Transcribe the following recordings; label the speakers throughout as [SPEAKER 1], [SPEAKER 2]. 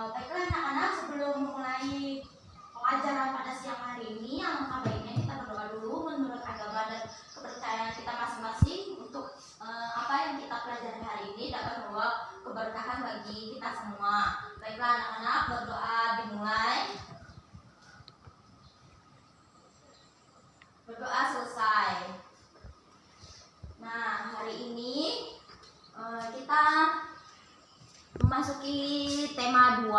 [SPEAKER 1] Baiklah anak-anak, sebelum mulai pelajaran pada siang hari ini, alangkah baiknya kita berdoa dulu menurut agama dan kepercayaan kita masing-masing untuk apa yang kita pelajari hari ini dapat membawa keberkahan bagi kita semua. Baiklah anak-anak, berdoa dimulai. Berdoa selesai. Nah, hari ini kita memasuki tema 2.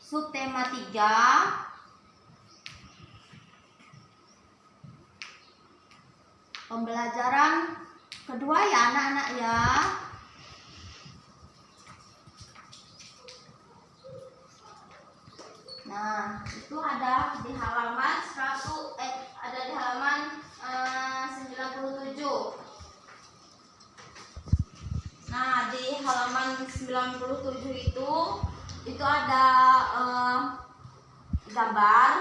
[SPEAKER 1] Subtema 3. Pembelajaran kedua ya anak-anak ya. Nah, itu ada di halaman 97. Nah, di halaman 97 itu ada gambar.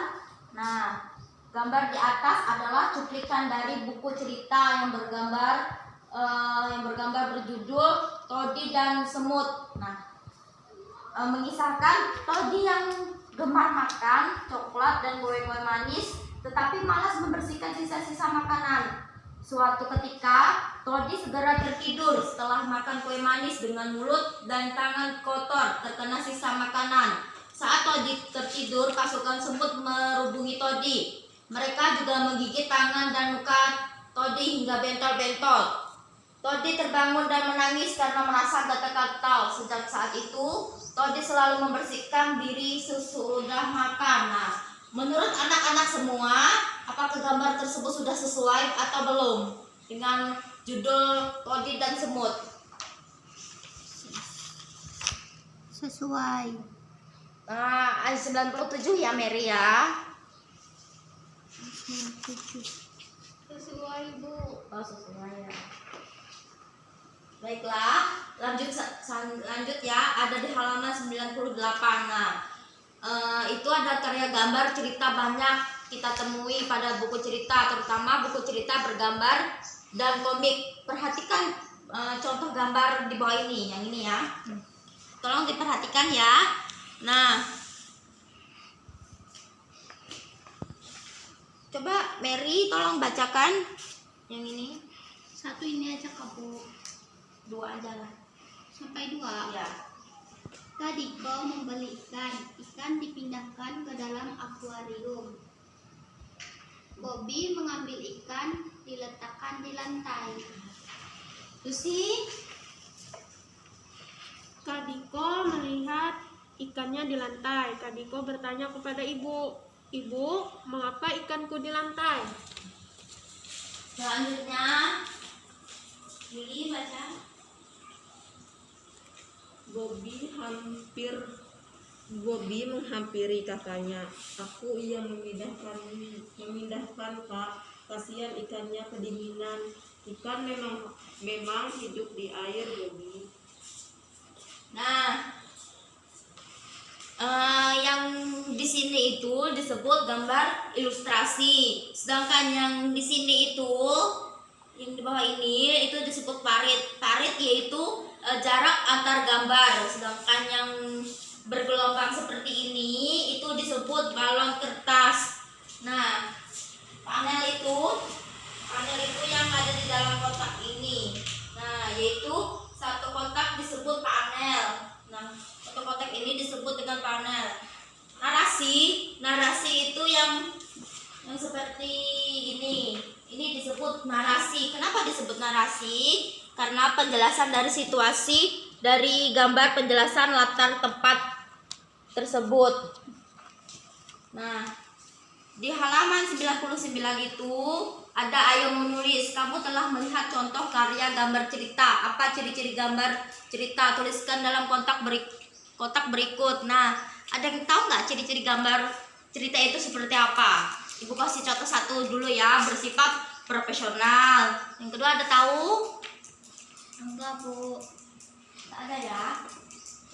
[SPEAKER 1] Nah, gambar di atas adalah cuplikan dari buku cerita yang bergambar berjudul Todi dan Semut. Nah, mengisahkan Todi yang gemar makan coklat dan kue-kue manis, tetapi malas membersihkan sisa-sisa makanan. Suatu ketika, Todi segera tertidur setelah makan kue manis dengan mulut dan tangan kotor terkena sisa makanan. Saat Todi tertidur, pasukan semut merubungi Todi. Mereka juga menggigit tangan dan muka Todi hingga bentol-bentol. Todi terbangun dan menangis karena merasa gatal-gatal. Sejak saat itu, Todi selalu membersihkan diri sesudah makan. Nah, menurut anak-anak semua, apakah gambar tersebut sudah sesuai atau belum dengan judul Todi dan Semut?
[SPEAKER 2] Sesuai.
[SPEAKER 1] Ayat 97 ya Mary ya.
[SPEAKER 2] 97.
[SPEAKER 1] Sesuai Bu. Oh sesuai ya. Baiklah, lanjut ya. Ada di halaman 98. Nah, itu ada karya gambar cerita banyak kita temui pada buku cerita, terutama buku cerita bergambar dan komik. Perhatikan contoh gambar di bawah ini, yang ini ya. Tolong diperhatikan ya. Nah, coba Mary tolong bacakan yang ini.
[SPEAKER 2] Satu ini aja kamu.
[SPEAKER 1] 2 aja lah.
[SPEAKER 2] Sampai 2.
[SPEAKER 1] Ya.
[SPEAKER 2] Tadi kau membeli ikan. Ikan dipindahkan ke dalam akuarium. Bobby mengambil ikan, diletakkan di lantai.
[SPEAKER 1] Lucy,
[SPEAKER 3] Kadiko melihat ikannya di lantai. Kadiko bertanya kepada ibu, "Ibu, mengapa ikanku di lantai?"
[SPEAKER 1] selanjutnya Yuli baca.
[SPEAKER 4] Bobby menghampiri kakaknya. "Aku yang memindahkan Kak. Kasihan ikannya kedinginan. Ikan memang hidup di air, Bobby."
[SPEAKER 1] Nah, yang di sini itu disebut gambar ilustrasi. Sedangkan yang di sini itu, yang di bawah ini itu disebut parit. Parit yaitu jarak antar gambar. Sedangkan yang bergelombang seperti ini itu disebut balon kertas. Nah, panel itu yang ada di dalam kotak ini. Nah, yaitu satu kotak disebut panel. Nah, satu kotak ini disebut dengan panel. Narasi itu yang seperti ini. Ini disebut narasi. Kenapa disebut narasi? Karena penjelasan dari situasi, dari gambar penjelasan latar tempat tersebut. Nah, di halaman 99 itu ada ayo menulis. Kamu telah melihat contoh karya gambar cerita. Apa ciri-ciri gambar cerita? Tuliskan dalam kotak berikut. Nah, ada yang tahu nggak ciri-ciri gambar cerita itu seperti apa? Ibu kasih contoh satu dulu ya, bersifat profesional. Yang kedua ada tahu? Enggak Bu, nggak ada ya.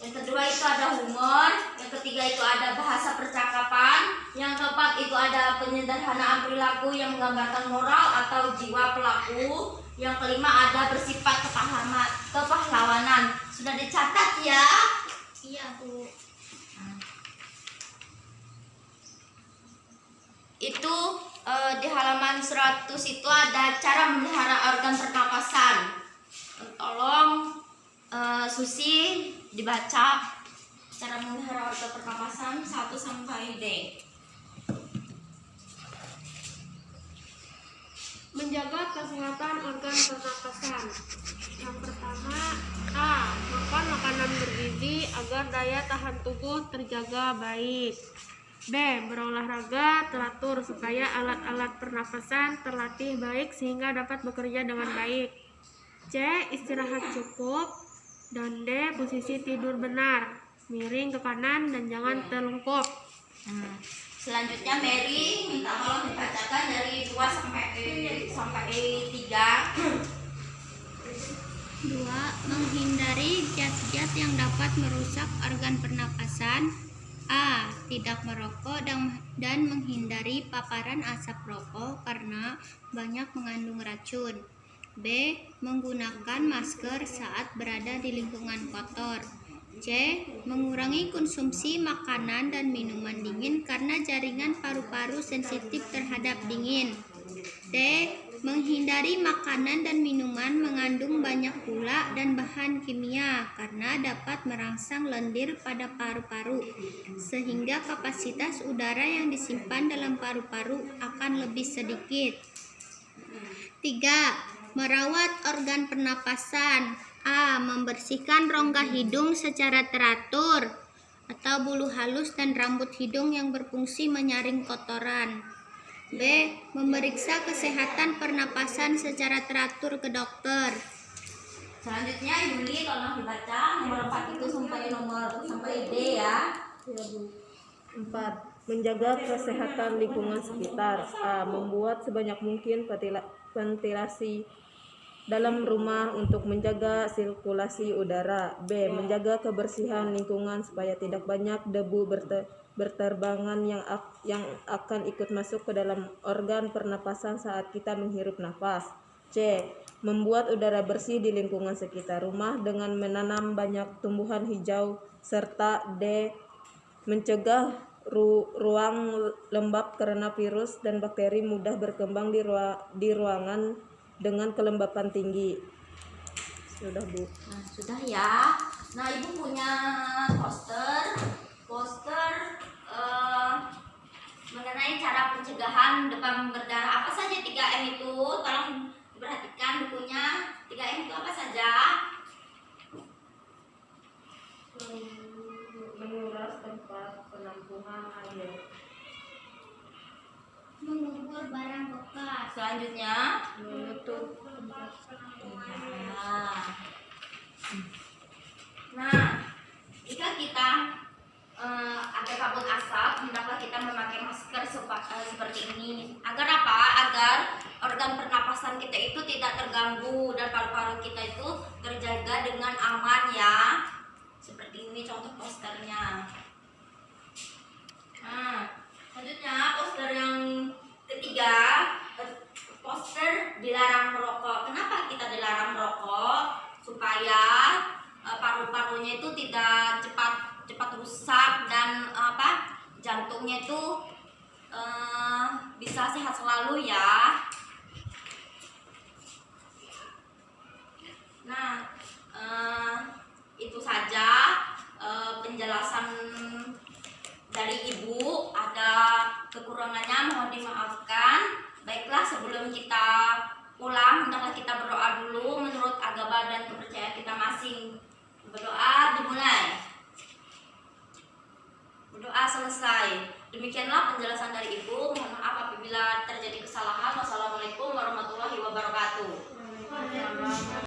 [SPEAKER 1] Yang kedua itu ada humor. Yang ketiga itu ada bahasa percakapan. Yang keempat itu ada penyederhanaan perilaku yang menggambarkan moral atau jiwa pelaku. Yang kelima ada bersifat Sudah dicatat ya?
[SPEAKER 2] Iya, Bu.
[SPEAKER 1] Itu di halaman 100 itu ada cara memelihara organ pernapasan. Tolong Susi dibaca cara memelihara organ pernapasan 1 sampai D.
[SPEAKER 3] Menjaga kesehatan organ pernapasan. Yang pertama, A. Makan makanan bergizi agar daya tahan tubuh terjaga baik. B. Berolahraga teratur supaya alat-alat pernapasan terlatih baik sehingga dapat bekerja dengan baik. C. Istirahat cukup. Dan D. Posisi tidur benar, miring ke kanan dan jangan telungkup.
[SPEAKER 1] Selanjutnya Mary minta tolong dibacakan dari 2 sampai 3.
[SPEAKER 2] 2. Menghindari zat-zat yang dapat merusak organ pernapasan. A. Tidak merokok dan menghindari paparan asap rokok karena banyak mengandung racun. B. Menggunakan masker saat berada di lingkungan kotor. C. Mengurangi konsumsi makanan dan minuman dingin karena jaringan paru-paru sensitif terhadap dingin. D. Menghindari makanan dan minuman mengandung banyak gula dan bahan kimia karena dapat merangsang lendir pada paru-paru sehingga kapasitas udara yang disimpan dalam paru-paru akan lebih sedikit. 3. Merawat organ pernapasan. A. Membersihkan rongga hidung secara teratur atau bulu halus dan rambut hidung yang berfungsi menyaring kotoran. B. Memeriksa kesehatan pernapasan secara teratur ke dokter.
[SPEAKER 1] Selanjutnya Yuli tolong dibaca nomor 4 itu sampai D ya.
[SPEAKER 4] Ya, Bu. 4. Menjaga kesehatan lingkungan sekitar. A. Membuat sebanyak mungkin ventilasi dalam rumah untuk menjaga sirkulasi udara. B. Menjaga kebersihan lingkungan supaya tidak banyak debu berterbangan yang akan ikut masuk ke dalam organ pernapasan saat kita menghirup nafas. C. Membuat udara bersih di lingkungan sekitar rumah dengan menanam banyak tumbuhan hijau. Serta D. Mencegah ruang lembab karena virus dan bakteri mudah berkembang di ruangan dengan kelembapan tinggi. Sudah, Bu.
[SPEAKER 1] Nah, sudah ya. Nah, Ibu punya poster mengenai cara pencegahan demam berdarah. Apa saja 3M itu? Tolong perhatikan bukunya. 3M itu apa saja?
[SPEAKER 4] Menguras tempat penampungan air.
[SPEAKER 2] Mengubur barang bekas.
[SPEAKER 1] Selanjutnya,
[SPEAKER 4] Menutup.
[SPEAKER 1] nah, jika kita ada kabut asap, hendaklah kita memakai masker seperti ini. Agar apa? Agar organ pernapasan kita itu tidak terganggu dan paru-paru kita itu terjaga dengan aman ya. Seperti ini contoh posternya. Nah, selanjutnya poster yang ketiga, poster dilarang merokok. Kenapa kita dilarang merokok? Supaya paru-parunya itu tidak cepat rusak dan jantungnya itu bisa sehat selalu ya. Nah, itu saja penjelasan dari Ibu. Ada kekurangannya mohon dimaafkan. Baiklah, sebelum kita pulang hendaklah kita berdoa dulu menurut agama dan kepercayaan kita masing. Berdoa dimulai. Berdoa selesai. Demikianlah penjelasan dari Ibu. Mohon maaf apabila terjadi kesalahan. Wassalamualaikum warahmatullahi wabarakatuh.